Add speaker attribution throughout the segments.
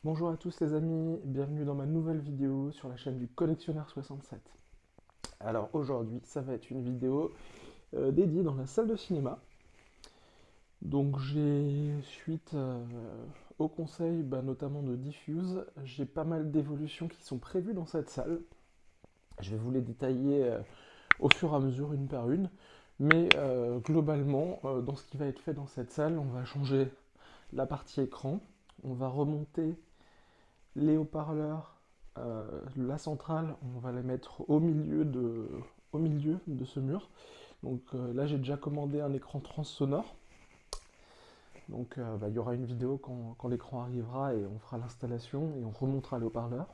Speaker 1: Bonjour à tous les amis, bienvenue dans ma nouvelle vidéo sur la chaîne du Collectionneur 67. Alors aujourd'hui, ça va être une vidéo dédiée dans la salle de cinéma. Donc suite au conseil notamment de Diffuse, j'ai pas mal d'évolutions qui sont prévues dans cette salle. Je vais vous les détailler au fur et à mesure une par une. Mais globalement, dans ce qui va être fait dans cette salle, on va changer la partie écran, on va remonter les haut-parleurs, la centrale, on va les mettre au milieu de ce mur. Donc là, j'ai déjà commandé un écran transsonore. Donc il y aura une vidéo quand l'écran arrivera et on fera l'installation et on remontera les haut-parleurs.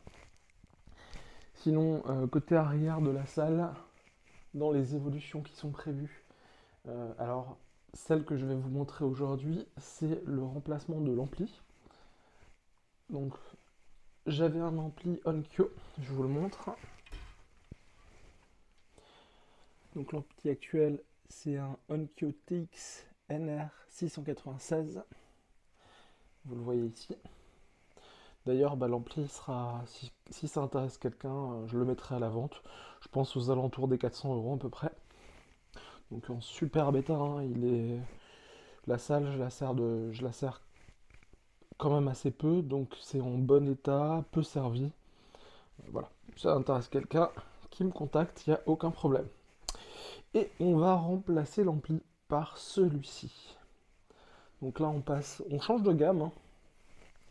Speaker 1: Sinon, côté arrière de la salle, dans les évolutions qui sont prévues, alors celle que je vais vous montrer aujourd'hui, c'est le remplacement de l'ampli. Donc j'avais un ampli Onkyo, je vous le montre. Donc l'ampli actuel, c'est un Onkyo TX NR696. Vous le voyez ici. D'ailleurs, l'ampli sera, si ça intéresse quelqu'un, je le mettrai à la vente. Je pense aux alentours des 400 € à peu près. Donc en super bêta, hein, la salle, je la sers quand même assez peu, donc c'est en bon état, peu servi. Voilà, si ça intéresse quelqu'un qui me contacte, il n'y a aucun problème. Et on va remplacer l'ampli par celui-ci. Donc là, on change de gamme, hein.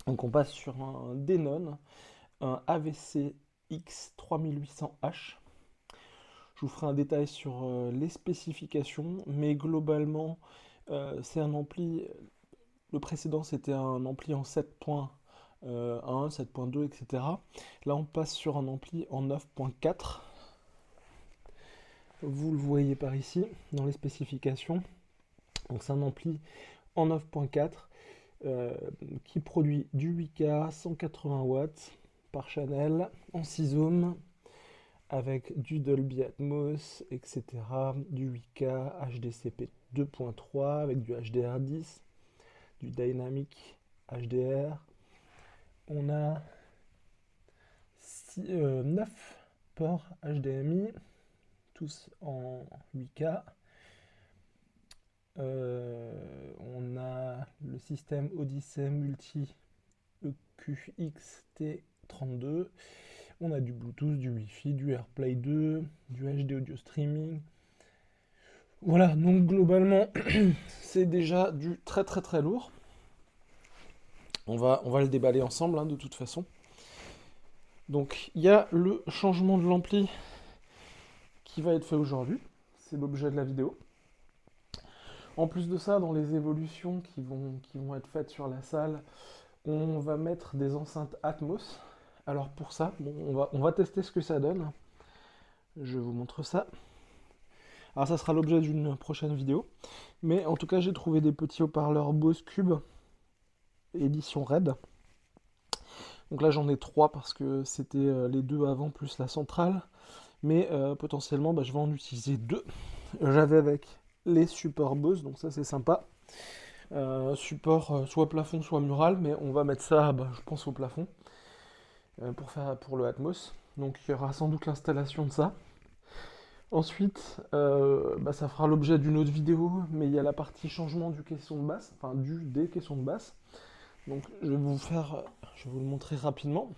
Speaker 1: Donc on passe sur un Denon, un AVC X3800H. Je vous ferai un détail sur les spécifications, mais globalement, c'est un ampli. Le précédent, c'était un ampli en 7.1, 7.2, etc. Là, on passe sur un ampli en 9.4. Vous le voyez par ici, dans les spécifications. Donc c'est un ampli en 9.4 qui produit du 8K 180 watts par channel en 6 ohms avec du Dolby Atmos, etc. Du 8K HDCP 2.3 avec du HDR10, du Dynamic HDR. On a 9 ports HDMI, tous en 8K. On a le système Odyssey Multi EQXT32. On a du Bluetooth, du Wi-Fi, du AirPlay 2, du HD Audio Streaming. Voilà, donc globalement, c'est déjà du très très très lourd. On va le déballer ensemble, hein, de toute façon. Donc il y a le changement de l'ampli qui va être fait aujourd'hui. C'est l'objet de la vidéo. En plus de ça, dans les évolutions qui vont être faites sur la salle, on va mettre des enceintes Atmos. Alors pour ça, on va tester ce que ça donne. Je vous montre ça. Alors ça sera l'objet d'une prochaine vidéo. Mais en tout cas, j'ai trouvé des petits haut-parleurs Bose Cube, édition Red. Donc là, j'en ai 3 parce que c'était les deux avant plus la centrale. Mais potentiellement, je vais en utiliser 2. J'avais avec les supports Bose, donc ça c'est sympa. Support soit plafond, soit mural, mais on va mettre ça, je pense, au plafond pour le Atmos. Donc il y aura sans doute l'installation de ça. Ensuite, ça fera l'objet d'une autre vidéo, mais il y a la partie changement du caisson de basse, enfin des caissons de basse. Donc je vais vous le montrer rapidement.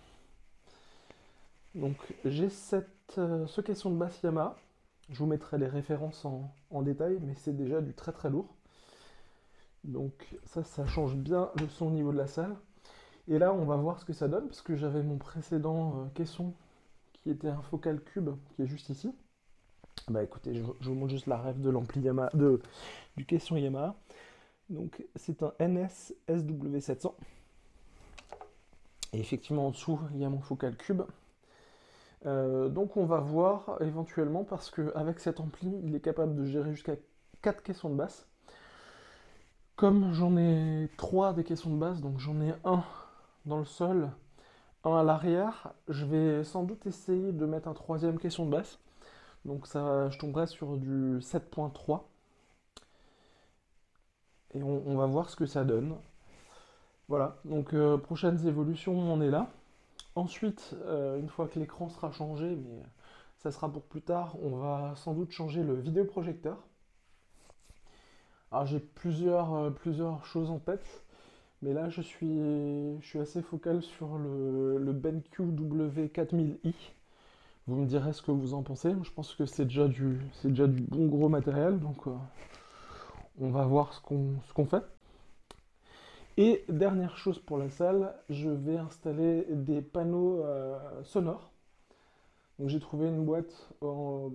Speaker 1: Donc j'ai ce caisson de basse Yamaha. Je vous mettrai les références en détail, mais c'est déjà du très très lourd. Donc ça change bien le son au niveau de la salle. Et là, on va voir ce que ça donne, parce que j'avais mon précédent caisson qui était un Focal Cube, qui est juste ici. Écoutez, je vous montre juste la ref de l'ampli Yamaha, du caisson Yamaha. Donc c'est un NS SW700. Et effectivement, en dessous, il y a mon Focal Cube. Donc on va voir éventuellement, parce qu'avec cet ampli, il est capable de gérer jusqu'à 4 caissons de basse. Comme j'en ai 3 des caissons de basse, donc j'en ai un dans le sol, un à l'arrière, je vais sans doute essayer de mettre un troisième caisson de basse. Donc ça, je tomberai sur du 7.3. Et on va voir ce que ça donne. Voilà, donc prochaines évolutions, on est là. Ensuite, une fois que l'écran sera changé, mais ça sera pour plus tard, on va sans doute changer le vidéoprojecteur. Alors j'ai plusieurs choses en tête, mais là je suis assez focal sur le BenQ W4000i. Vous me direz ce que vous en pensez. Je pense que c'est déjà du bon gros matériel, donc on va voir ce qu'on fait. Et dernière chose pour la salle, je vais installer des panneaux sonores. Donc j'ai trouvé une boîte en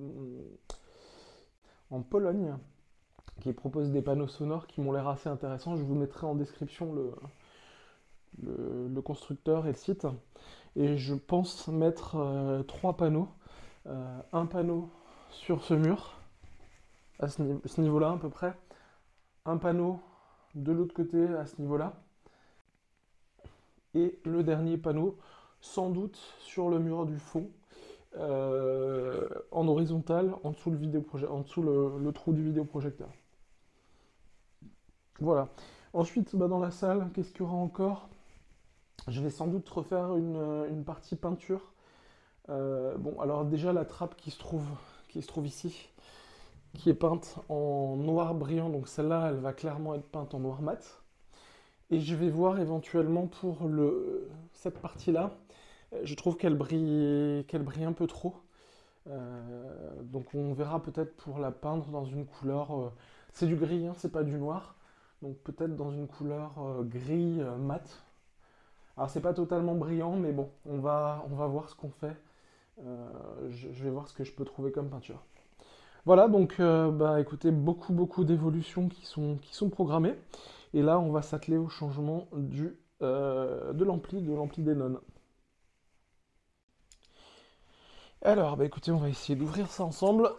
Speaker 1: Pologne qui propose des panneaux sonores qui m'ont l'air assez intéressants. Je vous mettrai en description le constructeur et le site. Et je pense mettre 3 panneaux. Un panneau sur ce mur, à ce niveau-là à peu près. Un panneau de l'autre côté à ce niveau-là. Et le dernier panneau, sans doute sur le mur du fond, en horizontal, en dessous le trou du vidéoprojecteur. Voilà. Ensuite, dans la salle, qu'est-ce qu'il y aura encore? Je vais sans doute refaire une partie peinture. Bon, alors déjà la trappe qui se trouve ici, qui est peinte en noir brillant, donc celle-là, elle va clairement être peinte en noir mat. Et je vais voir éventuellement pour cette partie-là, je trouve qu'elle brille un peu trop. Donc on verra peut-être pour la peindre dans une couleur, c'est du gris, hein, c'est pas du noir, donc peut-être dans une couleur gris mat. Alors c'est pas totalement brillant, mais bon, on va voir ce qu'on fait. Je vais voir ce que je peux trouver comme peinture. Voilà, donc écoutez, beaucoup d'évolutions qui sont programmées. Et là, on va s'atteler au changement de l'ampli Denon. Alors, écoutez, on va essayer d'ouvrir ça ensemble.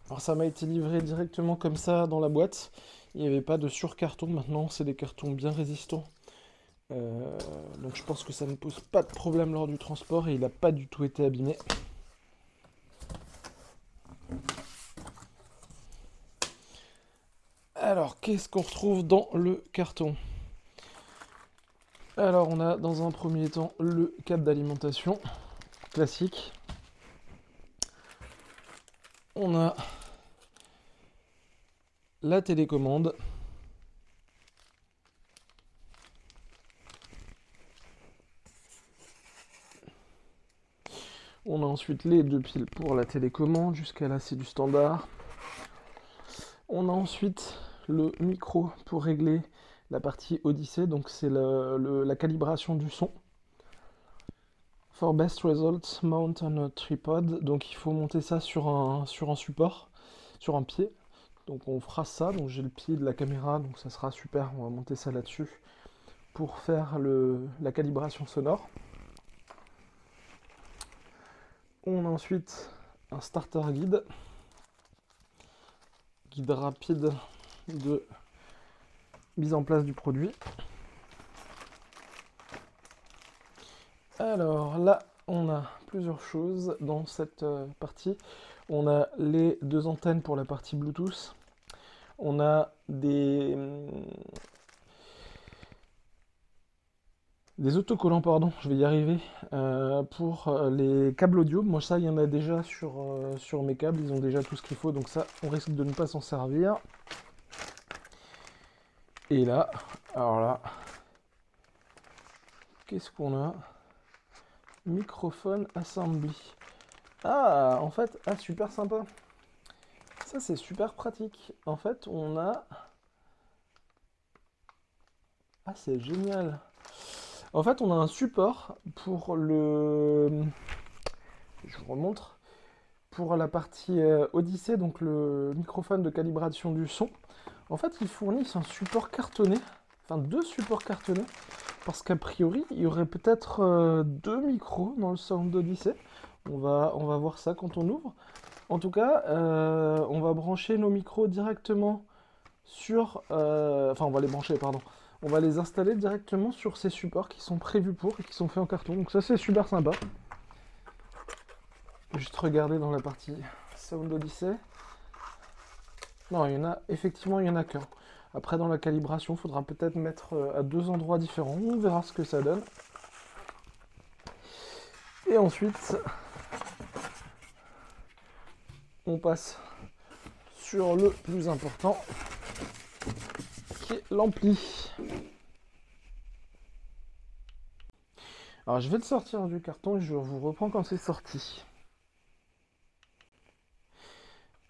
Speaker 1: Alors ça m'a été livré directement comme ça dans la boîte. Il n'y avait pas de surcarton. Maintenant, c'est des cartons bien résistants. Donc je pense que ça ne pose pas de problème lors du transport et il n'a pas du tout été abîmé. Alors, qu'est-ce qu'on retrouve dans le carton? Alors, on a dans un premier temps le câble d'alimentation classique. On a la télécommande. On a ensuite les 2 piles pour la télécommande. Jusqu'à là, c'est du standard. On a ensuite le micro pour régler la partie Odyssey, donc c'est la calibration du son. For best results, mount on a tripod, donc il faut monter ça sur un support, sur un pied. Donc on fera ça, donc j'ai le pied de la caméra, donc ça sera super, on va monter ça là-dessus pour faire la calibration sonore. On a ensuite un starter guide rapide de mise en place du produit. Alors là, on a plusieurs choses dans cette partie. On a les 2 antennes pour la partie Bluetooth. On a des autocollants, pardon, je vais y arriver, pour les câbles audio. Moi, ça, il y en a déjà sur mes câbles. Ils ont déjà tout ce qu'il faut, donc ça, on risque de ne pas s'en servir. Et là, alors là, qu'est-ce qu'on a? Microphone assembly. Ah, en fait, super sympa. Ça, c'est super pratique. En fait, on a... Ah, c'est génial. En fait, on a un support pour le... Je vous remontre. Pour la partie Odyssey, donc le microphone de calibration du son. En fait, ils fournissent un support cartonné. Enfin, 2 supports cartonnés. Parce qu'a priori, il y aurait peut-être 2 micros dans le Sound Odyssey. On va voir ça quand on ouvre. En tout cas, on va brancher nos micros directement sur... Enfin, on va les brancher, pardon. On va les installer directement sur ces supports qui sont prévus pour et qui sont faits en carton. Donc ça, c'est super sympa. Juste regarder dans la partie Sound Odyssey. Non, il y en a, effectivement, il y en a qu'un. Après, dans la calibration, il faudra peut-être mettre à 2 endroits différents. On verra ce que ça donne. Et ensuite, on passe sur le plus important, qui est l'ampli. Alors, je vais le sortir du carton et je vous reprends quand c'est sorti.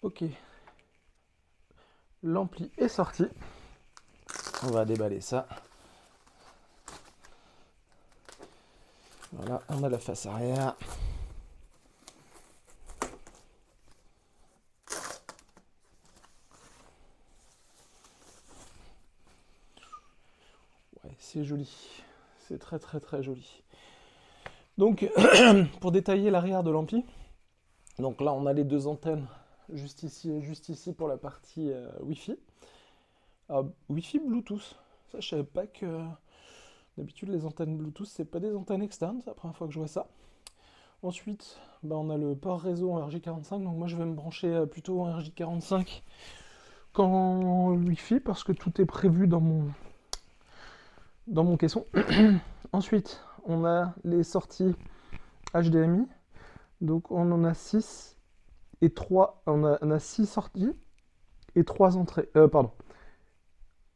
Speaker 1: Ok. L'ampli est sorti. On va déballer ça. Voilà, on a la face arrière. Ouais, c'est joli. C'est très très très joli. Donc, pour détailler l'arrière de l'ampli, donc là on a les 2 antennes juste ici et juste ici pour la partie Wi-Fi. Wi-Fi Bluetooth. Ça, je savais pas que d'habitude les antennes Bluetooth c'est pas des antennes externes. C'est la première fois que je vois ça. Ensuite, bah, on a le port réseau en RJ45. Donc moi je vais me brancher plutôt en RJ45 qu'en Wi-Fi parce que tout est prévu dans mon caisson. Ensuite, on a les sorties HDMI. Donc on en a 6 et 3. On a 6 sorties et 3 entrées. Pardon.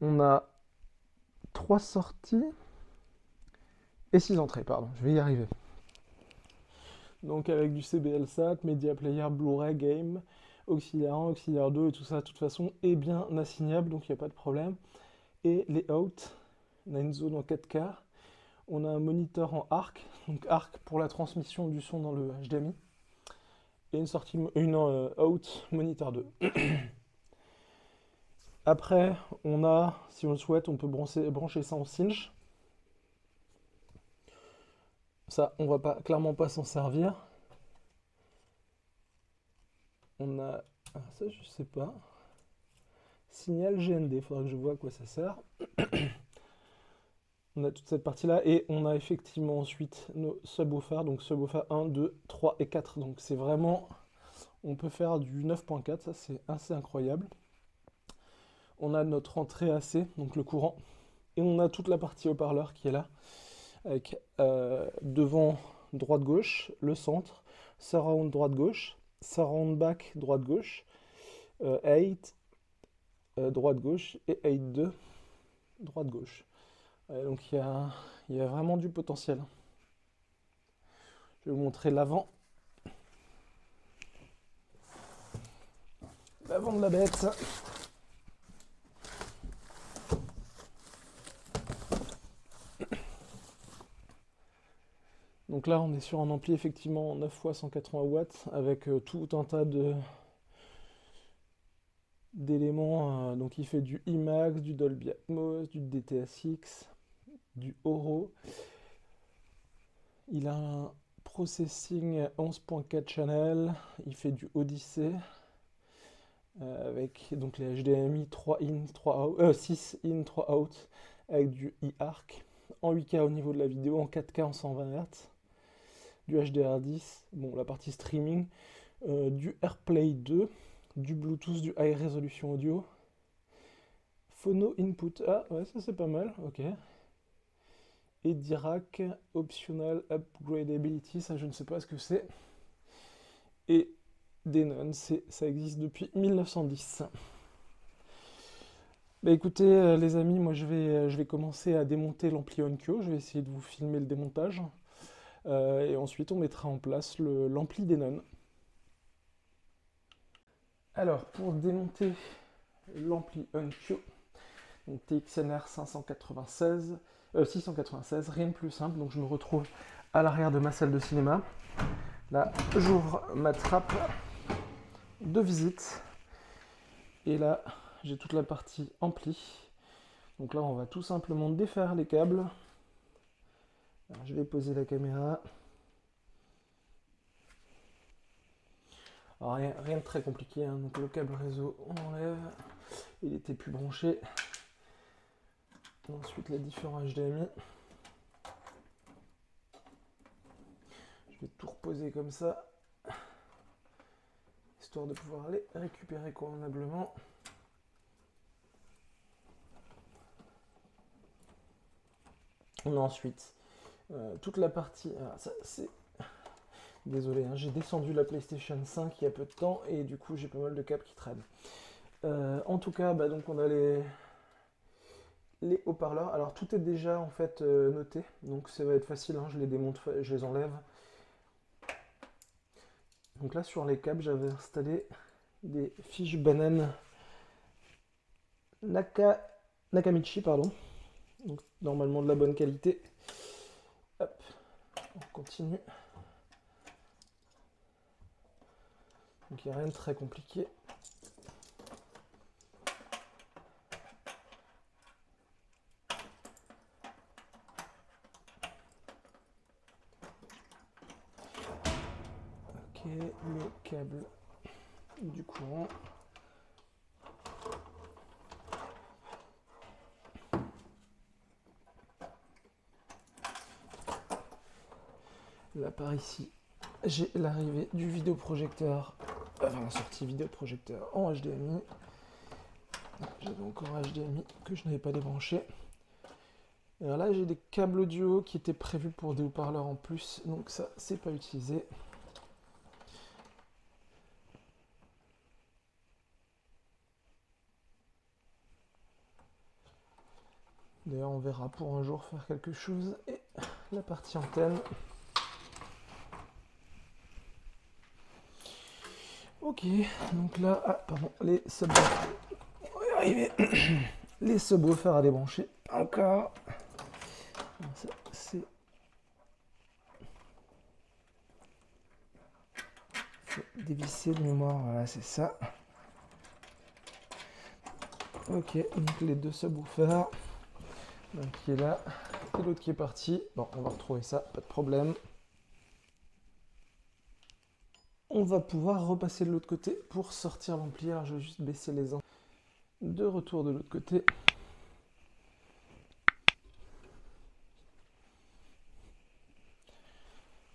Speaker 1: On a 3 sorties et 6 entrées, pardon. Je vais y arriver. Donc avec du CBL-SAT, Media Player, Blu-ray, Game, auxiliaire 1, auxiliaire 2 et tout ça, de toute façon, est bien assignable, donc il n'y a pas de problème. Et les out, on a une zone en 4K. On a un moniteur en ARC, donc ARC pour la transmission du son dans le HDMI. Et une out moniteur 2. Après, on a, si on le souhaite, on peut brancher ça en cinch. Ça, on va clairement pas s'en servir. On a, ça je sais pas. Signal GND, il faudra que je vois à quoi ça sert. On a toute cette partie-là et on a effectivement ensuite nos subwoofers, donc subwoofer 1, 2, 3 et 4. Donc c'est vraiment, on peut faire du 9.4, ça c'est assez incroyable. On a notre entrée AC, donc le courant, et on a toute la partie haut-parleur qui est là, avec devant droite-gauche, le centre, surround droite-gauche, surround back droite-gauche, 8 droite-gauche et 8-2 droite-gauche. Donc il y a vraiment du potentiel. Je vais vous montrer l'avant. L'avant de la bête. Donc là on est sur un ampli effectivement 9 x 180 watts avec tout un tas d'éléments. Donc il fait du IMAX, du Dolby Atmos, du DTS:X, du Oro. Il a un processing 11.4 channel, il fait du Odyssey avec donc les HDMI 3 in, 3 out, 6 in, 3 out avec du eARC en 8K au niveau de la vidéo, en 4K en 120 Hz, du HDR10, bon la partie streaming, du AirPlay 2, du Bluetooth, du High Resolution Audio, Phono Input, ah ouais ça c'est pas mal, ok. Et Dirac Optional Upgradability, ça je ne sais pas ce que c'est. Et Denon, ça existe depuis 1910. Bah écoutez les amis, moi je vais commencer à démonter l'ampli Onkyo, je vais essayer de vous filmer le démontage. Et ensuite on mettra en place l'ampli Denon. Alors pour démonter l'ampli Onkyo, donc TXNR 696, rien de plus simple, donc je me retrouve à l'arrière de ma salle de cinéma. Là, j'ouvre ma trappe de visite. Et là, j'ai toute la partie ampli. Donc là, on va tout simplement défaire les câbles. Alors, je vais poser la caméra. Alors, rien de très compliqué, hein. Donc le câble réseau, on enlève. Il était plus branché. Ensuite, les différents HDMI. Je vais tout reposer comme ça. histoire de pouvoir les récupérer convenablement. On a ensuite toute la partie... Ah, ça, c'est... Désolé, hein, j'ai descendu la PlayStation 5 il y a peu de temps et du coup j'ai pas mal de câbles qui traînent. En tout cas, bah, donc on a les haut-parleurs. Alors tout est déjà en fait noté, donc ça va être facile, hein, je les démonte, je les enlève. Donc là sur les câbles, j'avais installé des fiches banane Nakamichi, pardon. Donc normalement de la bonne qualité. Hop, on continue. Donc il n'y a rien de très compliqué. Ok, le câble du courant. Là par ici, j'ai l'arrivée du vidéoprojecteur, enfin la sortie vidéoprojecteur en HDMI. J'avais encore un HDMI que je n'avais pas débranché. Et alors là j'ai des câbles audio qui étaient prévus pour des haut-parleurs en plus, donc ça c'est pas utilisé. D'ailleurs on verra pour un jour faire quelque chose. Et la partie antenne. Ok, donc là, ah pardon, les subwoofers. On va y arriver. Les subwoofers à débrancher. Encore. Ça, c'est dévisser de mémoire, voilà, c'est ça. Ok, donc les deux subwoofers. Un qui est là et l'autre qui est parti. Bon, on va retrouver ça, pas de problème. On va pouvoir repasser de l'autre côté pour sortir l'ampli. Alors je vais juste baisser les ans. De retour de l'autre côté.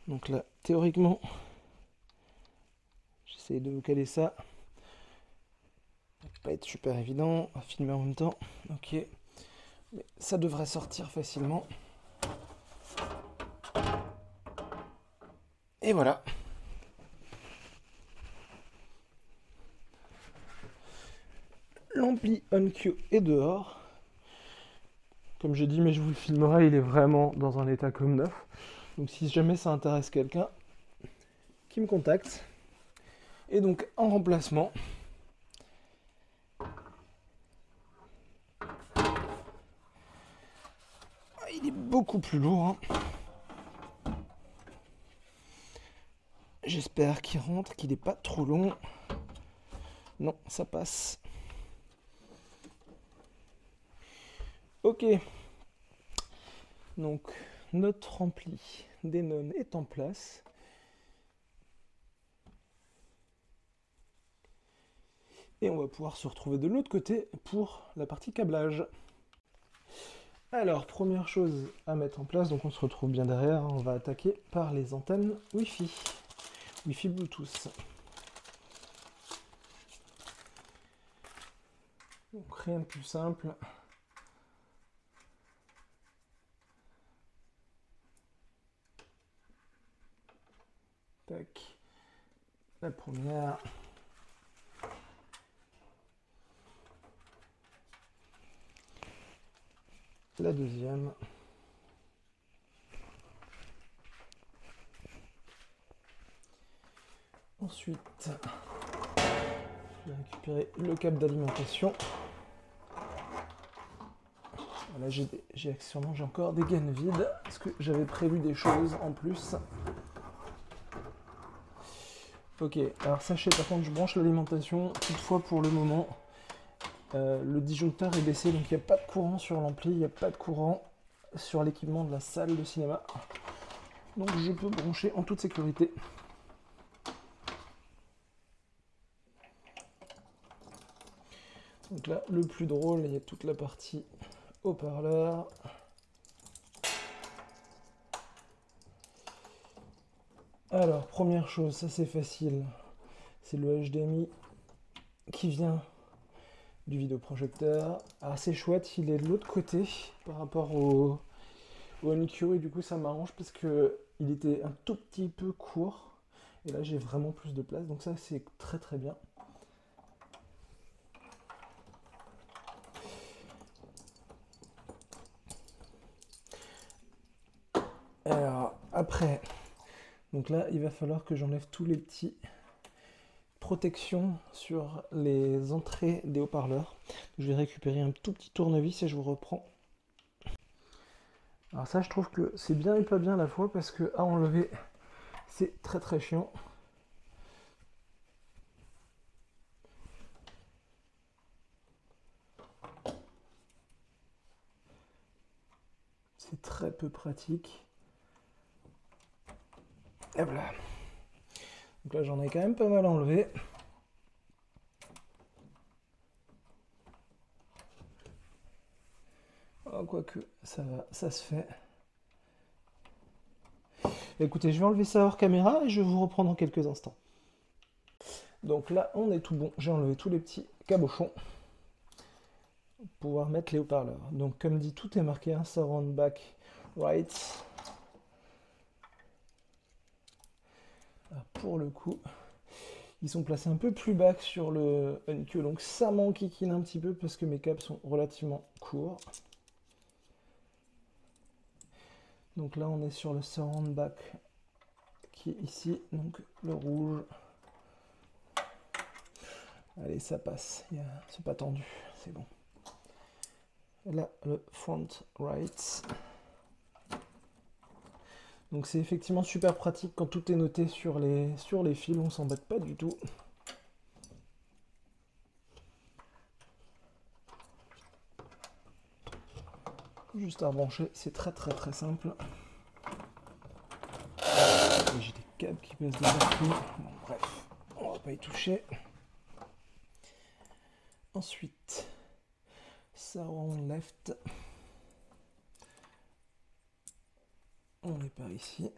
Speaker 1: Donc là, théoriquement, j'essaie de vous caler ça. Ça va pas être super évident à filmer en même temps. Ok. Mais ça devrait sortir facilement. Et voilà. L'ampli OnQ est dehors. Comme j'ai dit, mais je vous le filmerai, il est vraiment dans un état comme neuf. Donc si jamais ça intéresse quelqu'un, qui me contacte. Et donc en remplacement, il est beaucoup plus lourd. Hein. J'espère qu'il rentre, qu'il n'est pas trop long. Non, ça passe. Ok. Donc, notre ampli Denon est en place. Et on va pouvoir se retrouver de l'autre côté pour la partie câblage. Alors, première chose à mettre en place, donc on se retrouve bien derrière, on va attaquer par les antennes Wi-Fi. Wi-Fi Bluetooth. Donc rien de plus simple. Tac. La première. La deuxième. Ensuite, je vais récupérer le câble d'alimentation. Là, j'ai encore des gaines vides parce que j'avais prévu des choses en plus. Ok, alors sachez par contre, je branche l'alimentation. Toutefois, pour le moment, le disjoncteur est baissé, donc il n'y a pas de courant sur l'ampli, il n'y a pas de courant sur l'équipement de la salle de cinéma. Donc je peux brancher en toute sécurité. Donc là, le plus drôle, il y a toute la partie haut-parleur. Alors, première chose, ça c'est facile, C'est le HDMI qui vient du vidéoprojecteur. Assez chouette, il est de l'autre côté par rapport au OnQ et du coup ça m'arrange parce que il était un tout petit peu court et là j'ai vraiment plus de place, donc ça c'est très très bien. Alors après, donc là il va falloir que j'enlève tous les petits protections sur les entrées des haut-parleurs. Je vais récupérer un tout petit tournevis et je vous reprends. Alors ça je trouve que c'est bien et pas bien à la fois parce que à enlever c'est très très chiant. C'est très peu pratique. Et voilà. Donc là j'en ai quand même pas mal enlevé. Oh, quoique ça va, ça se fait. Écoutez, je vais enlever ça hors caméra et je vais vous reprendre dans quelques instants. Donc là on est tout bon. J'ai enlevé tous les petits cabochons pour pouvoir mettre les haut-parleurs. Donc comme dit, tout est marqué, hein, surround back right. Alors, pour le coup, ils sont placés un peu plus bas que sur le OnQ, donc ça m'enquiquine un petit peu parce que mes câbles sont relativement courts. Donc là on est sur le surround back qui est ici, donc le rouge. Allez, ça passe, c'est pas tendu, c'est bon. Là, le front right. Donc c'est effectivement super pratique quand tout est noté sur les fils, on s'embête pas du tout. Juste à brancher, c'est très très très simple. J'ai des câbles qui passent de partout. Bon, bref, on va pas y toucher. Ensuite, surround left. On est par ici.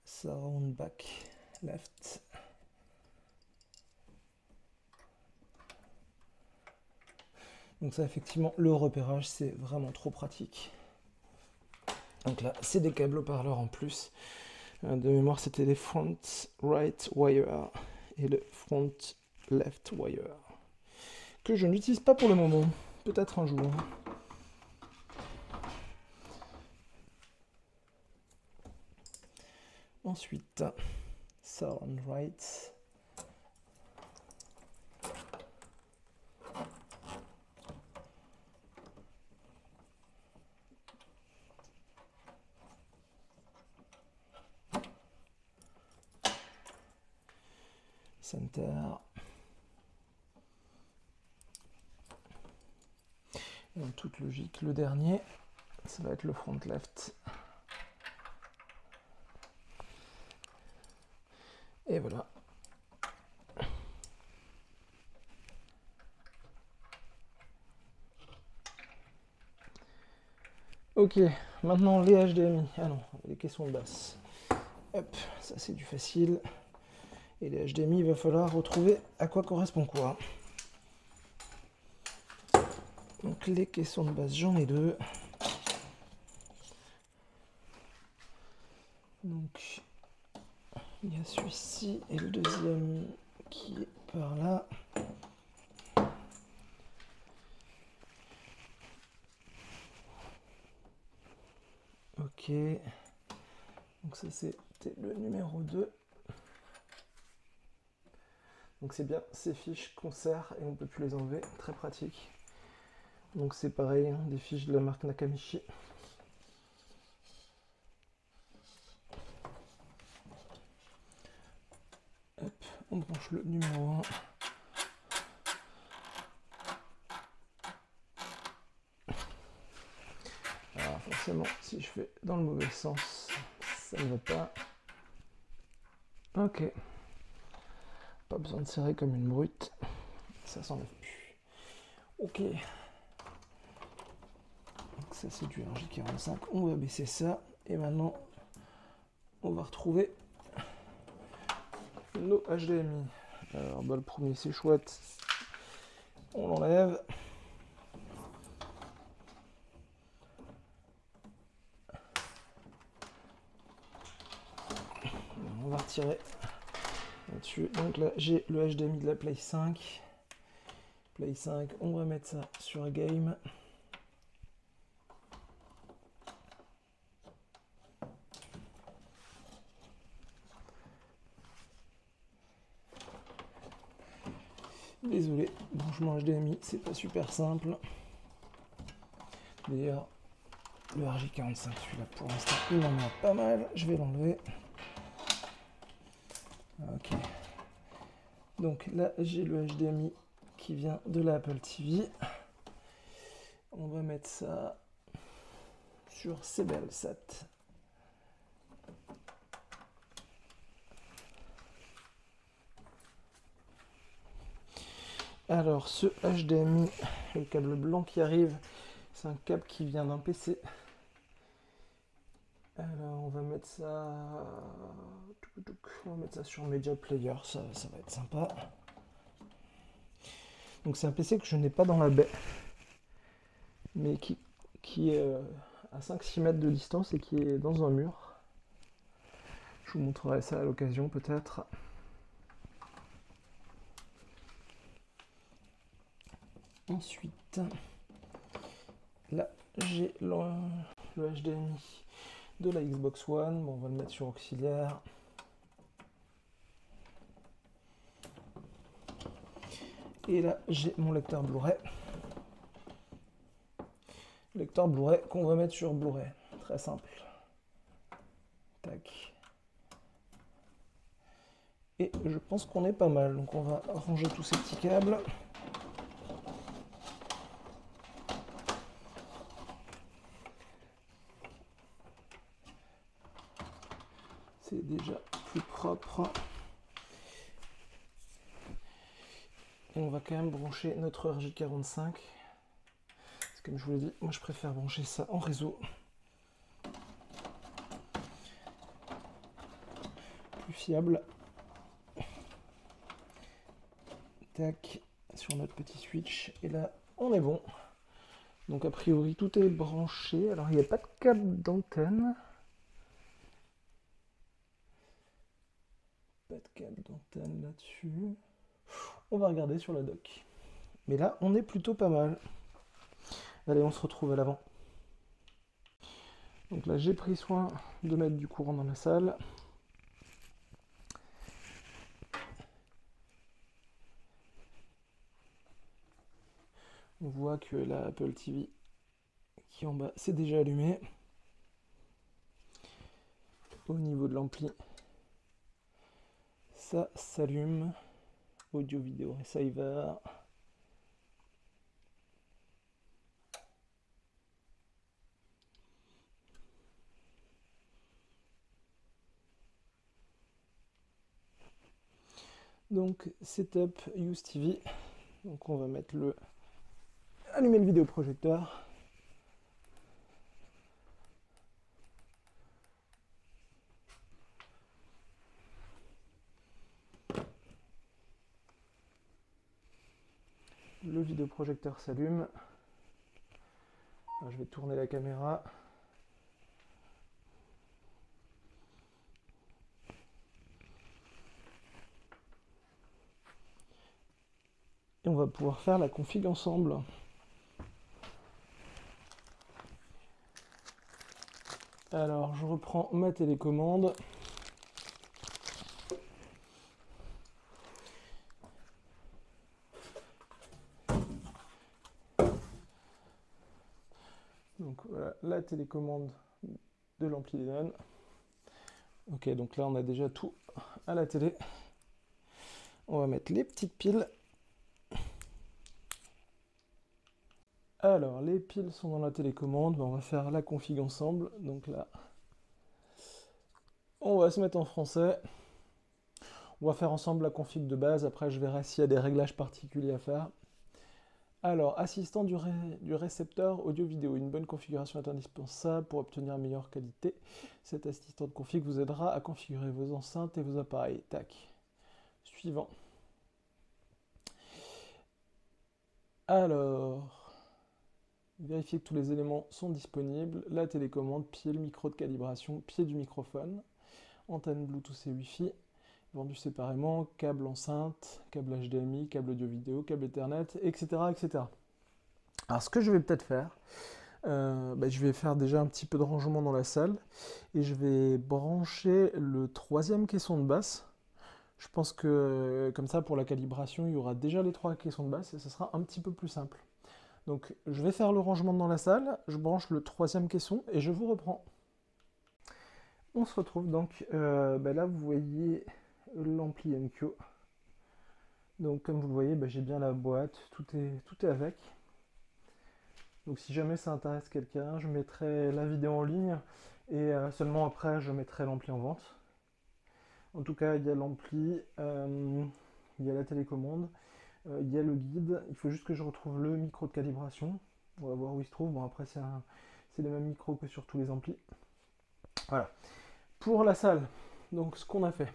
Speaker 1: Surround back left. Donc ça, effectivement, le repérage, c'est vraiment trop pratique. Donc là, c'est des câbles haut-parleurs en plus. De mémoire, c'était les front right wire et le front left wire, que je n'utilise pas pour le moment. Peut-être un jour. Ensuite, surround right. Center. Et en toute logique, le dernier, ça va être le front left. Et voilà. Ok, maintenant les HDMI. Ah non, les caissons de basse. Hop, ça c'est du facile. Et les HDMI, il va falloir retrouver à quoi correspond quoi. Donc les caissons de basse, j'en ai deux. Donc il y a celui-ci et le deuxième qui est par là. Ok. Donc ça c'était le numéro 2. Donc c'est bien, ces fiches qu'on sert et on ne peut plus les enlever, très pratique. Donc c'est pareil, hein, des fiches de la marque Nakamichi. Hop, on branche le numéro 1. Alors forcément, si je fais dans le mauvais sens, ça ne va pas. Ok. Pas besoin de serrer comme une brute. Ça s'enlève plus. Ok. Donc ça c'est du RJ45. On va baisser ça. Et maintenant, on va retrouver nos HDMI. Alors bah, le premier c'est chouette, on l'enlève. On va retirer là-dessus. Donc là j'ai le HDMI de la Play 5. Play 5, on va mettre ça sur Game. Désolé, branchement HDMI, c'est pas super simple. D'ailleurs, le RJ45, celui-là pour l'instant, il en a pas mal. Je vais l'enlever. Ok. Donc là, j'ai le HDMI qui vient de la Apple TV. On va mettre ça sur Cbelsat. Alors ce HDMI, le câble blanc qui arrive, c'est un câble qui vient d'un PC. Alors on va mettre ça, sur Media Player, ça va être sympa. Donc c'est un PC que je n'ai pas dans la baie, mais qui est à 5-6 mètres de distance et qui est dans un mur. Je vous montrerai ça à l'occasion peut-être. Ensuite, là j'ai le HDMI de la Xbox One. Bon, on va le mettre sur auxiliaire. Et là j'ai mon lecteur Blu-ray. Lecteur Blu-ray qu'on va mettre sur Blu-ray. Très simple. Tac. Et je pense qu'on est pas mal. Donc on va ranger tous ces petits câbles. C'est déjà plus propre. Et on va quand même brancher notre RJ45. Parce que comme je vous l'ai dit, moi je préfère brancher ça en réseau. Plus fiable. Tac, sur notre petit switch. Et là, on est bon. Donc a priori, tout est branché. Alors il n'y a pas de câble d'antenne. Pas de câble d'antenne là-dessus. On va regarder sur la dock. Mais là, on est plutôt pas mal. Allez, on se retrouve à l'avant. Donc là, j'ai pris soin de mettre du courant dans la salle. On voit que la Apple TV qui est en bas, c'est déjà allumé. Au niveau de l'ampli, ça s'allume. Audio, vidéo, receiver. Donc setup use TV. Donc on va mettre allumer le vidéoprojecteur. Le vidéoprojecteur s'allume. Je vais tourner la caméra. Et on va pouvoir faire la config ensemble. Alors je reprends ma télécommande. Donc voilà la télécommande de l'ampli Denon. Ok, donc là on a déjà tout à la télé. On va mettre les petites piles. Alors les piles sont dans la télécommande, on va faire la config ensemble. Donc là, on va se mettre en français. On va faire ensemble la config de base, après je verrai s'il y a des réglages particuliers à faire. Alors, assistant du récepteur audio-vidéo. Une bonne configuration est indispensable pour obtenir meilleure qualité. Cet assistant de config vous aidera à configurer vos enceintes et vos appareils. Tac. Suivant. Alors, vérifiez que tous les éléments sont disponibles. La télécommande, pied, le micro de calibration, pied du microphone, antenne Bluetooth et Wi-Fi, vendu séparément, câble enceinte, câble HDMI, câble audio-vidéo, câble Ethernet, etc., etc. Alors, ce que je vais peut-être faire, je vais faire déjà un petit peu de rangement dans la salle et je vais brancher le troisième caisson de basse. Je pense que comme ça, pour la calibration, il y aura déjà les 3 caissons de basse et ce sera un petit peu plus simple. Donc, je vais faire le rangement dans la salle, je branche le troisième caisson et je vous reprends. On se retrouve donc, là vous voyez l'ampli Enkyo. Donc comme vous le voyez, j'ai bien la boîte, tout est avec. Donc si jamais ça intéresse quelqu'un, je mettrai la vidéo en ligne et seulement après je mettrai l'ampli en vente. En tout cas, il y a l'ampli, il y a la télécommande, il y a le guide. Il faut juste que je retrouve le micro de calibration. On va voir où il se trouve. Bon, après c'est les mêmes micros que sur tous les amplis. Voilà. Pour la salle, donc ce qu'on a fait.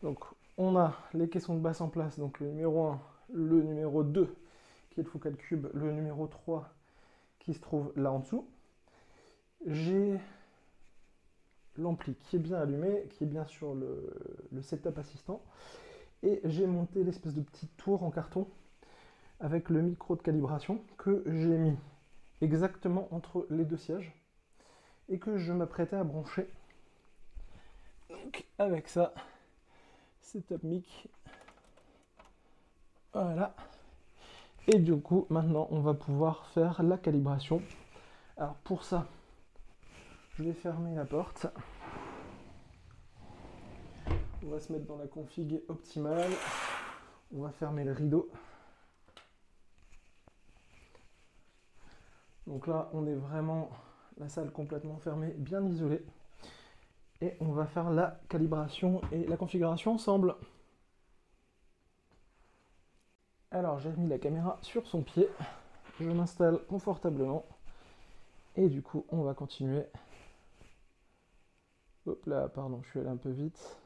Speaker 1: Donc on a les caissons de basse en place, donc le numéro 1, le numéro 2 qui est le focal cube, le numéro 3 qui se trouve là en dessous. J'ai l'ampli qui est bien allumé, qui est bien sur le setup assistant, et j'ai monté l'espèce de petite tour en carton avec le micro de calibration que j'ai mis exactement entre les 2 sièges et que je m'apprêtais à brancher. Donc avec ça, setup mic, voilà. Et du coup, maintenant, on va pouvoir faire la calibration. Alors pour ça, je vais fermer la porte. On va se mettre dans la config optimale. On va fermer le rideau. Donc là, on est vraiment la salle complètement fermée, bien isolée. Et on va faire la calibration et la configuration ensemble. Alors, j'ai mis la caméra sur son pied. Je m'installe confortablement. Et du coup, on va continuer. Hop là, pardon, je suis allé un peu vite.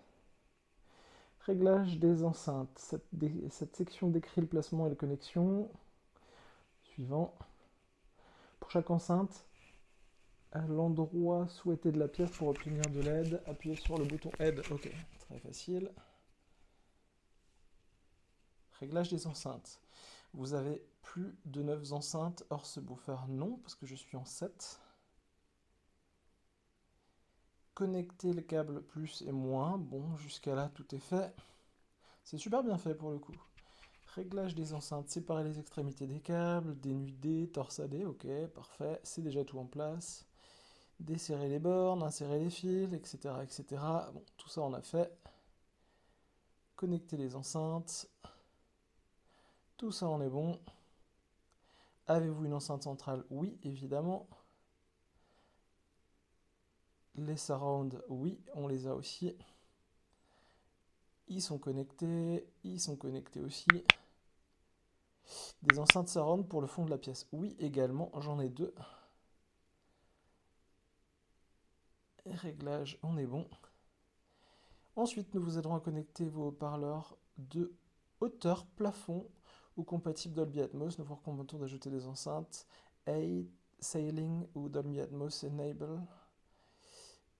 Speaker 1: Réglage des enceintes. Cette section décrit le placement et les connexions. Suivant. Pour chaque enceinte, à l'endroit souhaité de la pièce pour obtenir de l'aide, appuyez sur le bouton aide. Ok, très facile. Réglage des enceintes. Vous avez plus de 9 enceintes hors subwoofer? Non, parce que je suis en 7. Connecter le câble plus et moins. Bon, jusqu'à là, tout est fait. C'est super bien fait pour le coup. Réglage des enceintes. Séparer les extrémités des câbles, dénuder, torsader. Ok, parfait. C'est déjà tout en place. Desserrer les bornes, insérer les fils, etc., etc. Bon, tout ça on a fait. Connecter les enceintes. Tout ça on est bon. Avez-vous une enceinte centrale? Oui, évidemment. Les surrounds, oui, on les a aussi. Ils sont connectés aussi. Des enceintes surround pour le fond de la pièce? Oui, également, j'en ai 2. Réglage, on est bon. Ensuite, nous vous aiderons à connecter vos haut-parleurs de hauteur plafond ou compatibles Dolby Atmos. Nous vous recommandons d'ajouter des enceintes Sailing ou Dolby Atmos Enable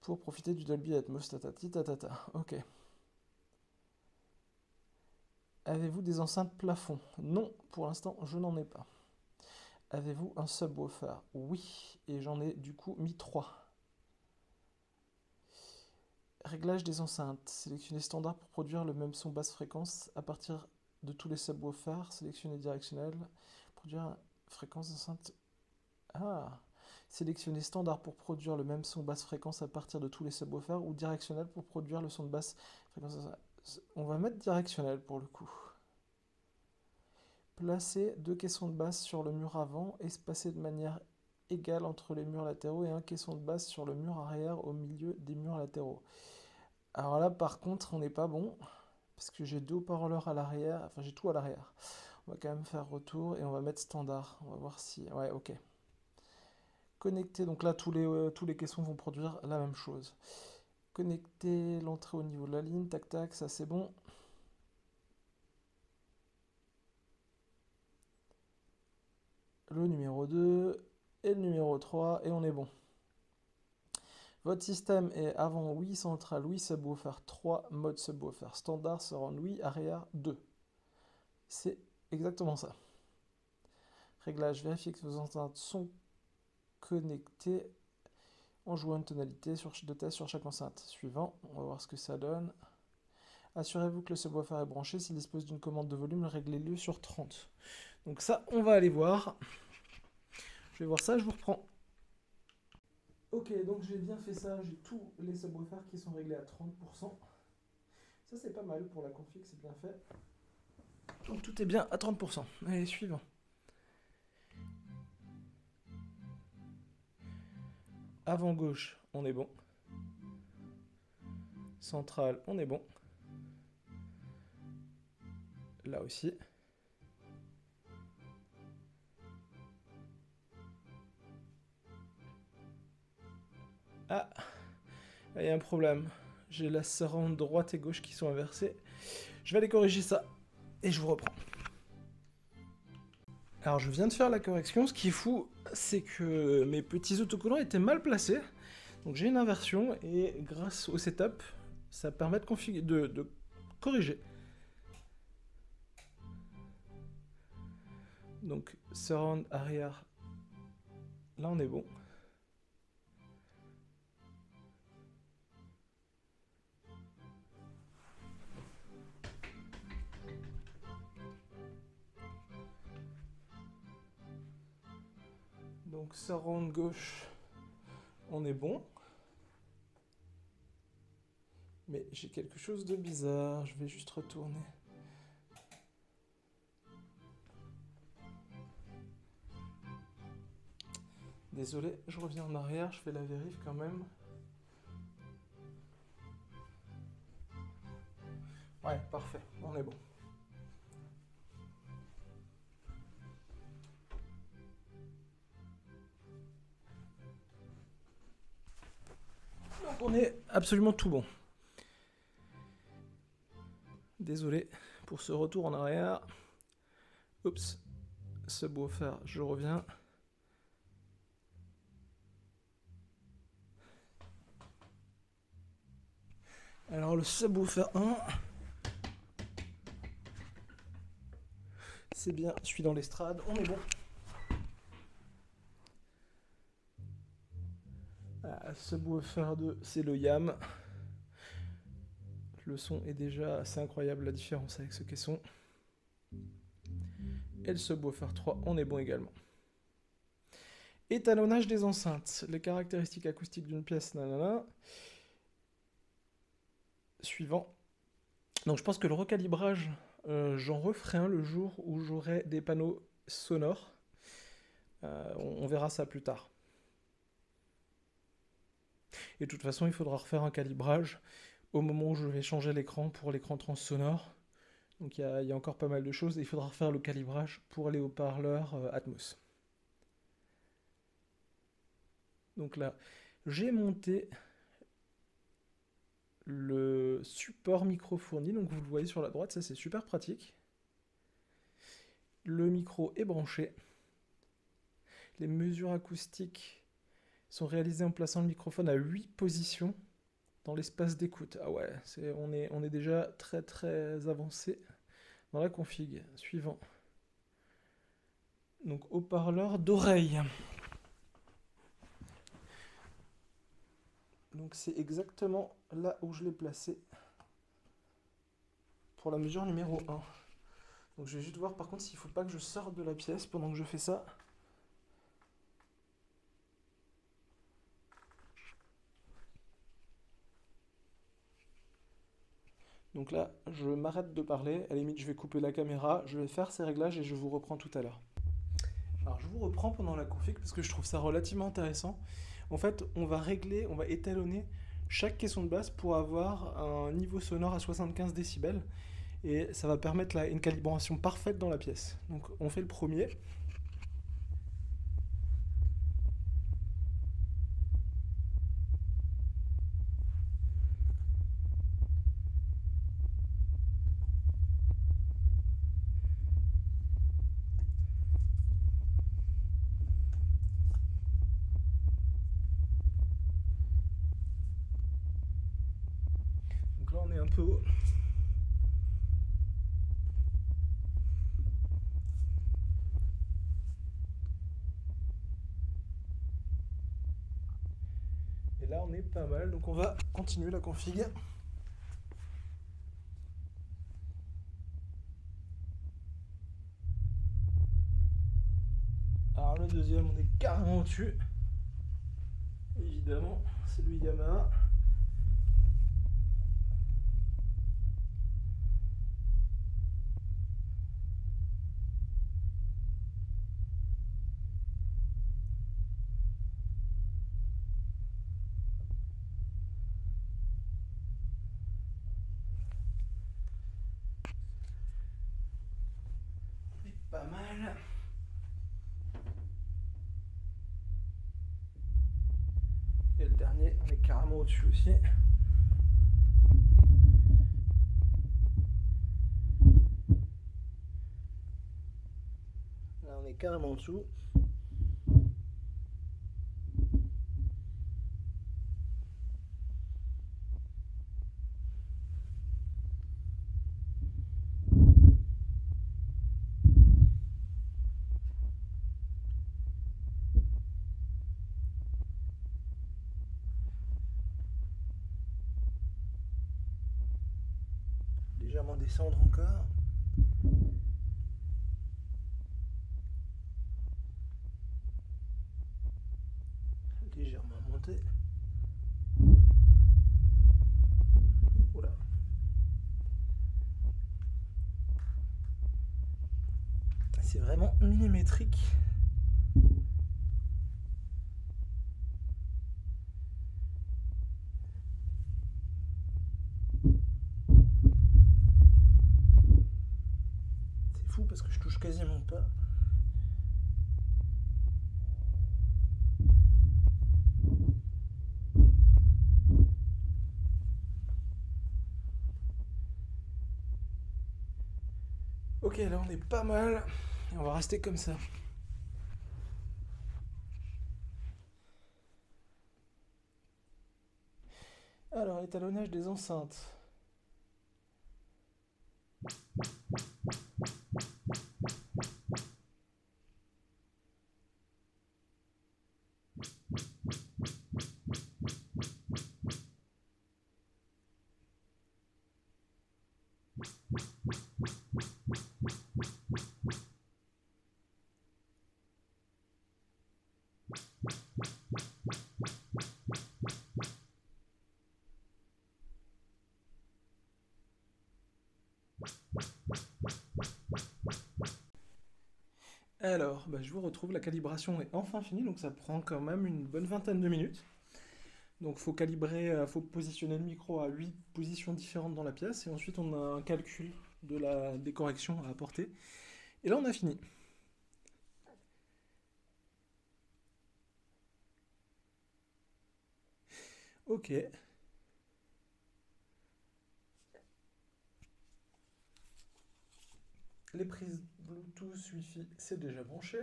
Speaker 1: pour profiter du Dolby Atmos. Tatati tatata. Ok. Avez-vous des enceintes plafond? Non, pour l'instant, je n'en ai pas. Avez-vous un subwoofer? Oui, et j'en ai du coup mis 3. Réglage des enceintes. Sélectionnez standard pour produire le même son basse fréquence à partir de tous les subwoofers. Sélectionnez directionnel. Produire fréquence d'enceinte. Ah! Sélectionnez standard pour produire le même son basse fréquence à partir de tous les subwoofers ou directionnel pour produire le son de basse fréquence. On va mettre directionnel pour le coup. Placez 2 caissons de basse sur le mur avant, espacés de manière égale entre les murs latéraux et un caisson de basse sur le mur arrière au milieu des murs latéraux. Alors là, par contre, on n'est pas bon, parce que j'ai 2 haut-parleurs à l'arrière, enfin j'ai tout à l'arrière. On va quand même faire retour et on va mettre standard. On va voir si... Ouais, ok. Connecter, donc là tous les caissons vont produire la même chose. Connecter l'entrée au niveau de la ligne, tac tac, ça c'est bon. Le numéro 2 et le numéro 3 et on est bon. Votre système est avant oui, central oui, subwoofer 3, mode subwoofer standard, surround oui, arrière 2. C'est exactement ça. Réglage, vérifiez que vos enceintes sont connectées en jouant une tonalité de test sur chaque enceinte. Suivant, on va voir ce que ça donne. Assurez-vous que le subwoofer est branché. S'il dispose d'une commande de volume, réglez-le sur 30. Donc ça, on va aller voir. Je vais voir ça, je vous reprends. Ok, donc j'ai bien fait ça. J'ai tous les subwoofers qui sont réglés à 30%. Ça, c'est pas mal pour la config, c'est bien fait. Donc tout est bien à 30%. Allez, suivant. Avant gauche, on est bon. Central, on est bon. Là aussi. Ah, il y a un problème. J'ai la surround droite et gauche qui sont inversées. Je vais aller corriger ça. Et je vous reprends. Alors je viens de faire la correction. Ce qui est fou, c'est que mes petits autocollants étaient mal placés. Donc j'ai une inversion et grâce au setup, ça permet de corriger. Donc surround arrière, là on est bon. Donc surround gauche, on est bon. Mais j'ai quelque chose de bizarre, je vais juste retourner. Désolé, je reviens en arrière, je fais la vérif quand même. Ouais, parfait, on est bon. Donc on est absolument tout bon. Désolé pour ce retour en arrière. Oups, subwoofer, je reviens. Alors le subwoofer 1, c'est bien, je suis dans l'estrade, on est bon. Ah, subwoofer 2, c'est le YAM. Le son est déjà assez incroyable, la différence avec ce caisson. Et le subwoofer 3, on est bon également. Étalonnage des enceintes. Les caractéristiques acoustiques d'une pièce, nanana. Suivant. Donc je pense que le recalibrage, j'en referai un le jour où j'aurai des panneaux sonores. On verra ça plus tard. Et de toute façon, il faudra refaire un calibrage au moment où je vais changer l'écran pour l'écran trans sonore. Donc il y a encore pas mal de choses. Et il faudra refaire le calibrage pour les haut-parleurs Atmos. Donc là, j'ai monté le support micro fourni. Donc vous le voyez sur la droite, ça c'est super pratique. Le micro est branché. Les mesures acoustiques sont réalisées en plaçant le microphone à 8 positions dans l'espace d'écoute. Ah ouais, on est déjà très très avancé dans la config. Suivant. Donc haut-parleur d'oreille. Donc c'est exactement là où je l'ai placé pour la mesure numéro 1. Donc je vais juste voir par contre s'il ne faut pas que je sorte de la pièce pendant que je fais ça. Donc là, je m'arrête de parler. À la limite, je vais couper la caméra, je vais faire ces réglages et je vous reprends tout à l'heure. Alors je vous reprends pendant la config parce que je trouve ça relativement intéressant. En fait, on va régler, on va étalonner chaque caisson de basse pour avoir un niveau sonore à 75 décibels. et ça va permettre une calibration parfaite dans la pièce. Donc on fait le premier. Donc là on est un peu haut. Et là on est pas mal, donc on va continuer la config. Alors le deuxième on est carrément au-dessus. Évidemment, c'est lui Yamaha. Pas mal. Et le dernier, on est carrément au-dessus aussi. Là, on est carrément en dessous. Légèrement descendre encore. Légèrement monter. Oula. C'est vraiment millimétrique. C'est fou parce que je touche quasiment pas. Ok, là on est pas mal. Et on va rester comme ça. Alors, l'étalonnage des enceintes. Alors, je vous retrouve, la calibration est enfin finie, donc ça prend quand même une bonne vingtaine de minutes. Donc faut calibrer, faut positionner le micro à 8 positions différentes dans la pièce, et ensuite on a un calcul des corrections à apporter. Et là on a fini. Ok. Les prises Bluetooth, Wi-Fi, c'est déjà branché.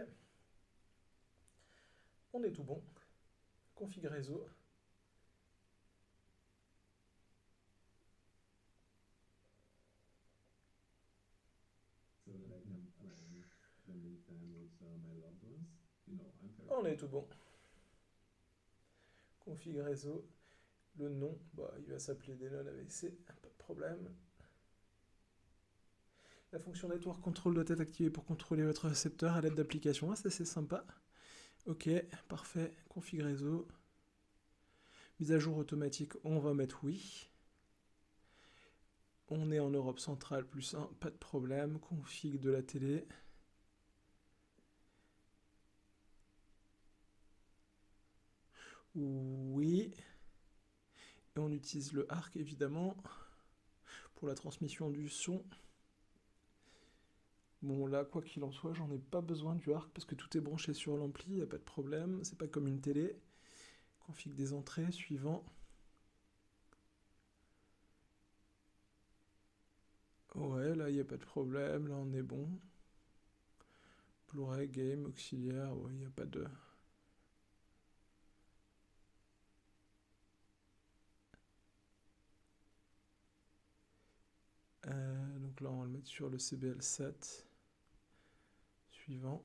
Speaker 1: On est tout bon. Config réseau. On est tout bon. Config réseau. Le nom, il va s'appeler Denon AVC, pas de problème. La fonction Network Control doit être activée pour contrôler votre récepteur à l'aide d'applications. Ah, ça c'est sympa. Ok, parfait. Config réseau. Mise à jour automatique, on va mettre oui. On est en Europe centrale, +1, pas de problème. Config de la télé. Oui. Et on utilise le ARC évidemment pour la transmission du son. Bon, là, quoi qu'il en soit, j'en ai pas besoin du arc parce que tout est branché sur l'ampli, y a pas de problème. C'est pas comme une télé. Config des entrées, suivant. Ouais, là, y a pas de problème. Là, on est bon. Blu-ray, game, auxiliaire, ouais, y a pas de... Donc là, on va le mettre sur le CBL SAT. Suivant.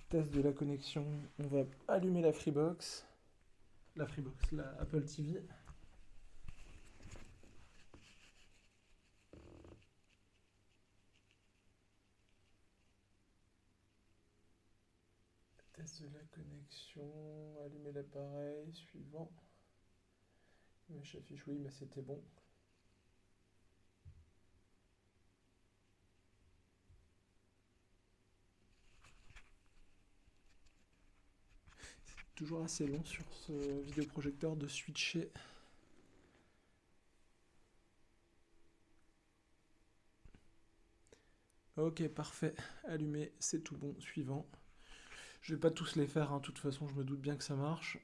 Speaker 1: Test de la connexion. On va allumer la Freebox. La Freebox, la Apple TV. Test de la connexion. Allumer l'appareil. Suivant. Image affiche, oui, mais c'était bon. Toujours assez long sur ce vidéoprojecteur de switcher. Ok, parfait. Allumé, c'est tout bon. Suivant. Je vais pas tous les faire, hein. De toute façon, je me doute bien que ça marche.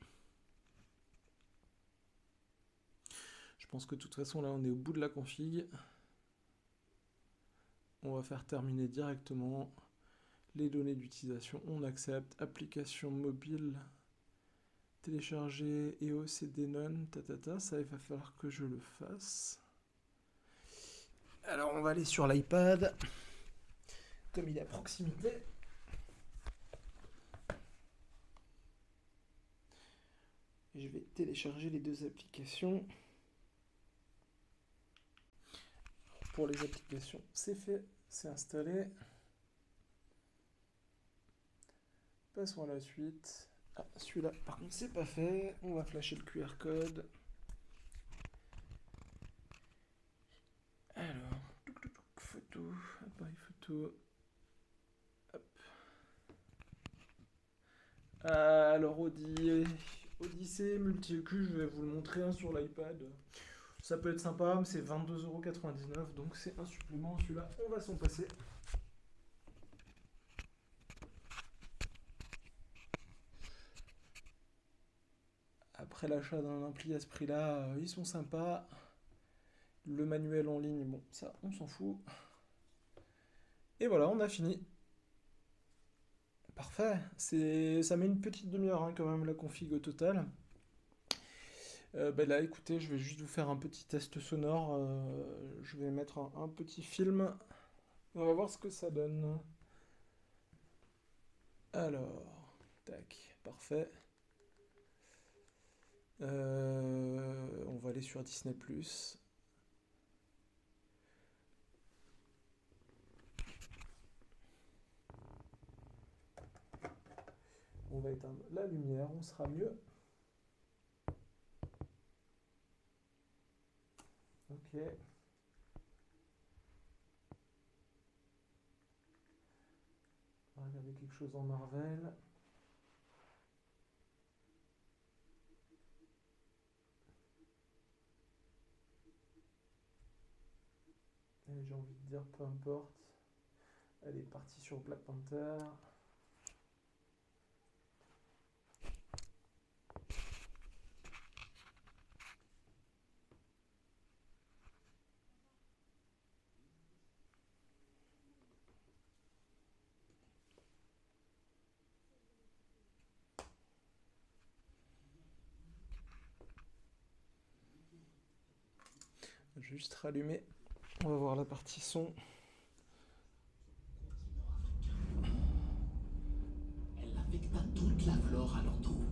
Speaker 1: Je pense que de toute façon, là, on est au bout de la config. On va faire terminer directement les données d'utilisation. On accepte. Application mobile. Télécharger EOS et Denon. Tatata. Ça, il va falloir que je le fasse. Alors, on va aller sur l'iPad. Comme il est à proximité. Et je vais télécharger les deux applications. Pour les applications, c'est fait, c'est installé. Passons à la suite. Ah, celui-là, par contre, c'est pas fait. On va flasher le QR code. Alors, photo, appareil photo. Hop. Alors, Odyssey multi-EQ, je vais vous le montrer hein, sur l'iPad. Ça peut être sympa, mais c'est 22,99 €, donc c'est un supplément. Celui-là, on va s'en passer. Après l'achat d'un ampli à ce prix-là, ils sont sympas. Le manuel en ligne, bon, ça, on s'en fout. Et voilà, on a fini. Parfait. Ça met une petite demi-heure hein, quand même la config au total. Là, écoutez, je vais juste vous faire un petit test sonore. Je vais mettre un petit film. On va voir ce que ça donne. Alors, tac, parfait. On va aller sur Disney+. On va éteindre la lumière, on sera mieux. Ok. On va regarder quelque chose en Marvel. Et j'ai envie de dire peu importe. Elle est partie sur Black Panther. Juste rallumer. On va voir la partie son.
Speaker 2: Elle affecta toute la flore alentour.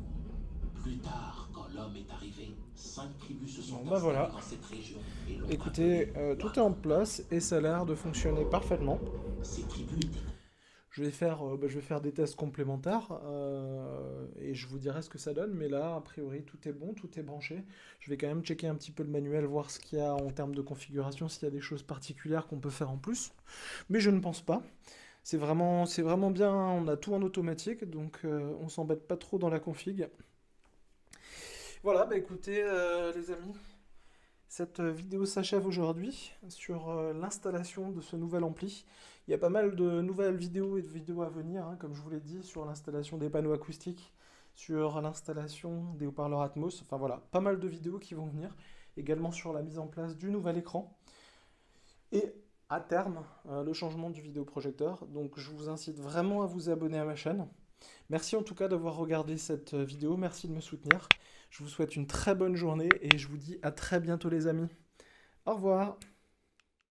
Speaker 2: Plus tard, quand l'homme est arrivé, 5 tribus se sont
Speaker 1: Bon, bah voilà.
Speaker 2: installées dans cette région. Et l'ont
Speaker 1: Écoutez,
Speaker 2: appelée
Speaker 1: tout est en place et ça a l'air de fonctionner parfaitement.
Speaker 2: Ces tribus étaient
Speaker 1: Je vais faire des tests complémentaires et je vous dirai ce que ça donne. Mais là, a priori, tout est bon, tout est branché. Je vais quand même checker un petit peu le manuel, voir ce qu'il y a en termes de configuration, s'il y a des choses particulières qu'on peut faire en plus. Mais je ne pense pas. C'est vraiment bien. On a tout en automatique, donc on s'embête pas trop dans la config. Voilà, bah écoutez, les amis, Cette vidéo s'achève aujourd'hui sur l'installation de ce nouvel ampli. Il y a pas mal de nouvelles vidéos et de vidéos à venir, hein, comme je vous l'ai dit, sur l'installation des panneaux acoustiques, sur l'installation des haut-parleurs Atmos. Enfin voilà, pas mal de vidéos qui vont venir. Également sur la mise en place du nouvel écran. Et à terme, le changement du vidéoprojecteur. Donc je vous incite vraiment à vous abonner à ma chaîne. Merci en tout cas d'avoir regardé cette vidéo, merci de me soutenir. Je vous souhaite une très bonne journée et je vous dis à très bientôt les amis. Au revoir.